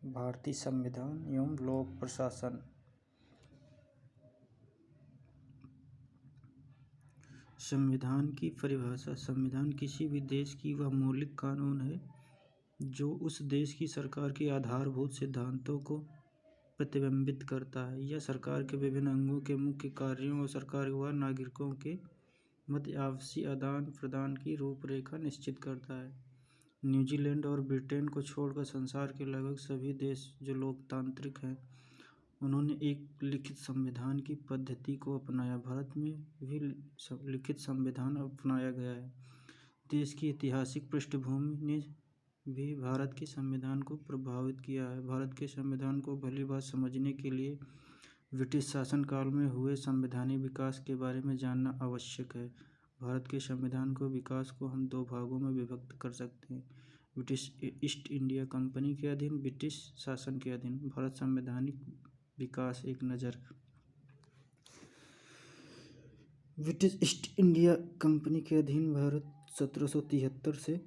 भारतीय संविधान एवं लोक प्रशासन। संविधान की परिभाषा। संविधान किसी भी देश की वह मौलिक कानून है जो उस देश की सरकार के आधारभूत सिद्धांतों को प्रतिबिंबित करता है। यह सरकार के विभिन्न अंगों के मुख्य कार्यों और सरकार व नागरिकों के मध्य आपसी आदान प्रदान की रूपरेखा निश्चित करता है। न्यूजीलैंड और ब्रिटेन को छोड़कर संसार के लगभग सभी देश जो लोकतांत्रिक हैं उन्होंने एक लिखित संविधान की पद्धति को अपनाया। भारत में भी लिखित संविधान अपनाया गया है। देश की ऐतिहासिक पृष्ठभूमि ने भी भारत के संविधान को प्रभावित किया है। भारत के संविधान को भली बात समझने के लिए ब्रिटिश शासनकाल में हुए संवैधानिक विकास के बारे में जानना आवश्यक है। भारत के संविधान को विकास को हम दो भागों में विभक्त कर सकते हैं: ब्रिटिश ईस्ट इंडिया कंपनी के अधीन, ब्रिटिश शासन के अधीन। भारत संवैधानिक विकास एक नज़र। ब्रिटिश ईस्ट इंडिया कंपनी के अधीन भारत 1773 से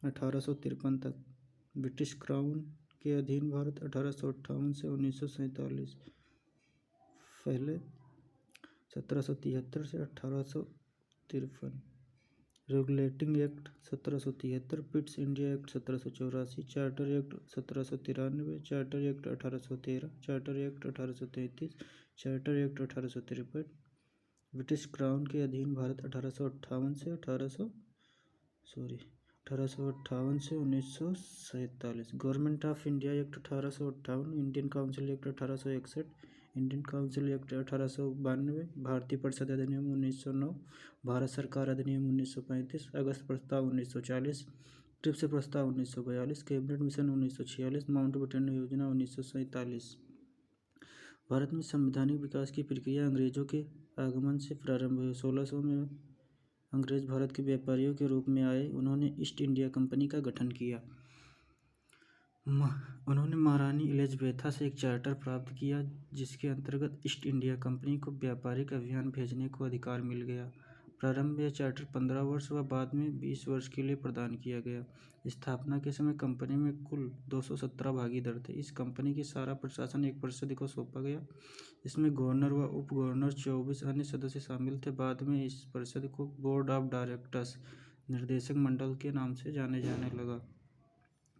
1853 तक। ब्रिटिश क्राउन के अधीन भारत 1858 से 1947। पहले 1773 से 1853। Regulating act 1773, Pitt's India act 1784, charter act 1793, charter act 1813, charter act 1833, charter act 1853। British crown के अधीन भारत 1858 से 1947। Government of India act 1858, Indian council act 1861, Indian council act 1892, भारतीय परिषद अधिनियम 1909, भारत सरकार अधिनियम 1935, अगस्त प्रस्ताव 1940, ट्रिप्स प्रस्ताव 1942, कैबिनेट मिशन 1946, माउंटबेटन योजना 1947। भारत में संवैधानिक विकास की प्रक्रिया अंग्रेजों के आगमन से प्रारंभ हुई। 1600 में अंग्रेज भारत के व्यापारियों के रूप में आए। उन्होंने ईस्ट इंडिया कंपनी का गठन किया। उन्होंने महारानी एलिज़ाबेथा से एक चार्टर प्राप्त किया जिसके अंतर्गत ईस्ट इंडिया कंपनी को व्यापारिक अभियान भेजने को अधिकार मिल गया। प्रारंभ में यह चार्टर 15 वर्ष व बाद में 20 वर्ष के लिए प्रदान किया गया। स्थापना के समय कंपनी में कुल 217 भागीदार थे। इस कंपनी की सारा प्रशासन एक परिषद को सौंपा गया। इसमें गवर्नर व उप गवर्नर 24 अन्य सदस्य शामिल थे। बाद में इस परिषद को बोर्ड ऑफ डायरेक्टर्स, निर्देशक मंडल के नाम से जाने लगा।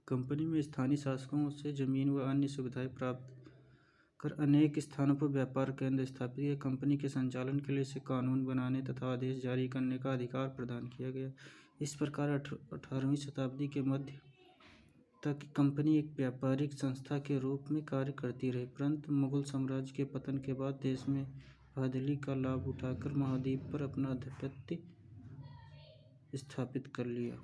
कंपनी में स्थानीय शासकों से जमीन व अन्य सुविधाएं प्राप्त कर अनेक स्थानों पर व्यापार केंद्र स्थापित किए। कंपनी के संचालन के लिए इसे कानून बनाने तथा आदेश जारी करने का अधिकार प्रदान किया गया। इस प्रकार 18वीं शताब्दी के मध्य तक कंपनी एक व्यापारिक संस्था के रूप में कार्य करती रही, परंतु मुगल साम्राज्य के पतन के बाद देश में बहादुरी का लाभ उठाकर महाद्वीप पर अपना आधिपत्य स्थापित कर लिया।